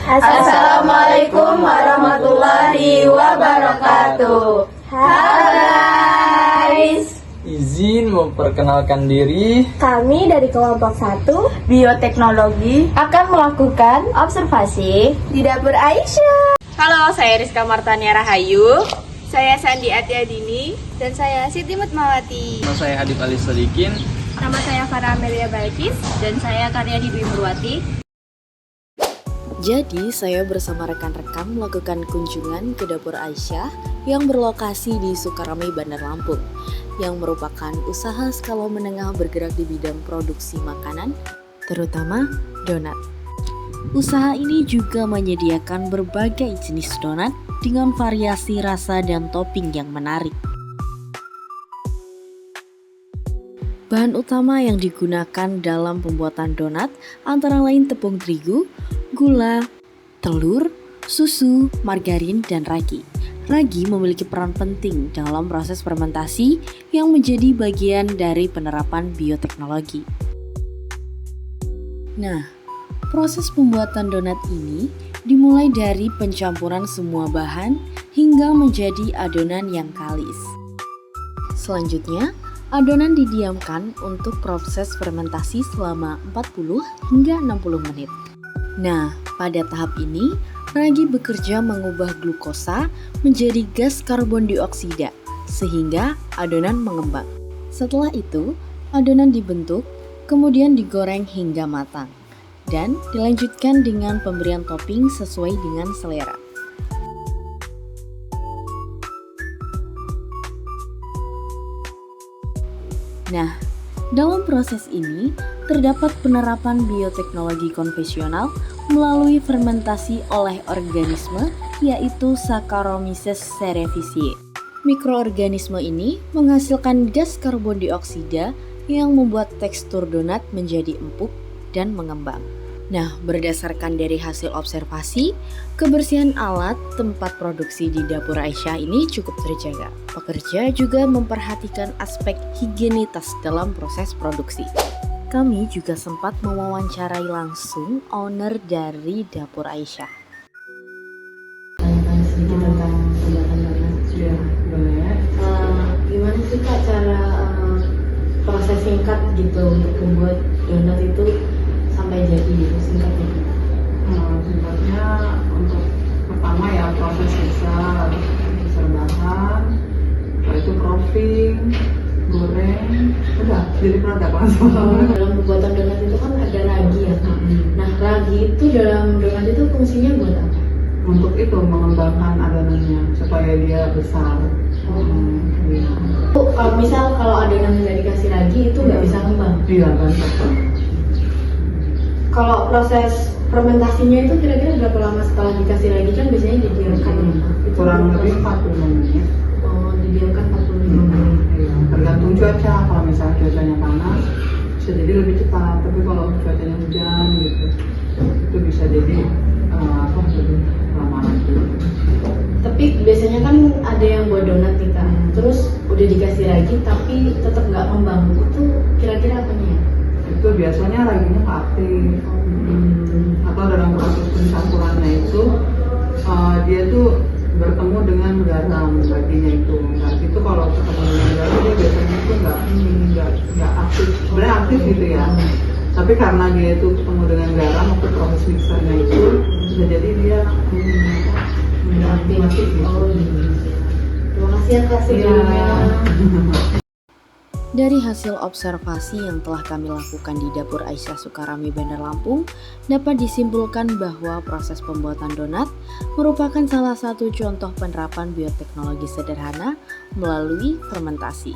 Assalamualaikum warahmatullahi wabarakatuh. Hai guys. Izin memperkenalkan diri. Kami dari kelompok 1 Bioteknologi akan melakukan observasi di dapur Aisyah. Halo, saya Rizka Martania Rahayu. Saya Sandi Atiadini. Dan saya Siti Mutmawati. Nama saya Adib Ali Sadikin. Nama saya Farah Amelia Balkis. Dan saya Karyadi Dwi Murwati. Jadi, saya bersama rekan-rekan melakukan kunjungan ke dapur Aisyah yang berlokasi di Sukarame, Bandar Lampung, yang merupakan usaha skala menengah bergerak di bidang produksi makanan, terutama donat. Usaha ini juga menyediakan berbagai jenis donat dengan variasi rasa dan topping yang menarik. Bahan utama yang digunakan dalam pembuatan donat antara lain tepung terigu, gula, telur, susu, margarin, dan ragi. Ragi memiliki peran penting dalam proses fermentasi yang menjadi bagian dari penerapan bioteknologi. Nah, proses pembuatan donat ini dimulai dari pencampuran semua bahan hingga menjadi adonan yang kalis. Selanjutnya, adonan didiamkan untuk proses fermentasi selama 40 hingga 60 menit. Nah, pada tahap ini, ragi bekerja mengubah glukosa menjadi gas karbon dioksida, sehingga adonan mengembang. Setelah itu, adonan dibentuk, kemudian digoreng hingga matang, dan dilanjutkan dengan pemberian topping sesuai dengan selera. Nah, dalam proses ini, terdapat penerapan bioteknologi konvensional melalui fermentasi oleh organisme, yaitu Saccharomyces cerevisiae. Mikroorganisme ini menghasilkan gas karbon dioksida yang membuat tekstur donat menjadi empuk dan mengembang. Nah, berdasarkan dari hasil observasi, kebersihan alat tempat produksi di dapur Aisyah ini cukup terjaga. Pekerja juga memperhatikan aspek higienitas dalam proses produksi. Kami juga sempat mewawancarai langsung owner dari dapur Aisyah. Sedikit tentang pembuatan donat. Ya, boleh. Gimana sih Kak cara proses singkat gitu untuk membuat donat itu sampai jadi gitu singkatnya? Singkatnya untuk pertama ya proses sisa bahan, setelah itu proofing, goreng, udah jadi produk langsung. Dalam pembuatan donat itu kan ada ragi ya Kak. Nah, ragi itu dalam donat itu fungsinya buat apa? Untuk itu mengembangkan adonannya supaya dia besar. Kalau misal adonan nggak dikasih ragi itu nggak bisa kembang. Iya kan. Kalau proses fermentasinya itu kira-kira berapa lama setelah dikasih ragi kan biasanya didiamkan ya? Itu Kurang lebih 40 menit. Oh, didiamkan 45 menit. Iya, tergantung cuaca. Kalau misalnya cuacanya panas, bisa jadi lebih cepat. Tapi kalau cuacanya hujan gitu, itu bisa jadi lebih lama lagi. Tapi biasanya kan ada yang buat donat nih Kak, terus udah dikasih ragi tapi tetap nggak kembang. Itu kira-kira apanya ya? Itu biasanya raginya nggak aktif. Atau dalam proses pencampurannya itu dia tuh bertemu dengan garam raginya itu. Nah itu kalau ketemu dengan garam dia biasanya itu nggak aktif. Sebenarnya aktif gitu ya. Tapi karena dia itu ketemu dengan garam waktu proses mixernya itu bisa jadi dia aktif gitu. Oh, terima kasih ya Kak sebelumnya. Dari hasil observasi yang telah kami lakukan di dapur Aisyah Sukarame, Bandar Lampung, dapat disimpulkan bahwa proses pembuatan donat merupakan salah satu contoh penerapan bioteknologi sederhana melalui fermentasi.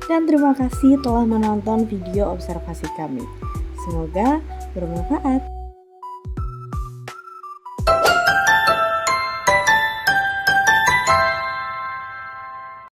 Dan terima kasih telah menonton video observasi kami. Semoga bermanfaat.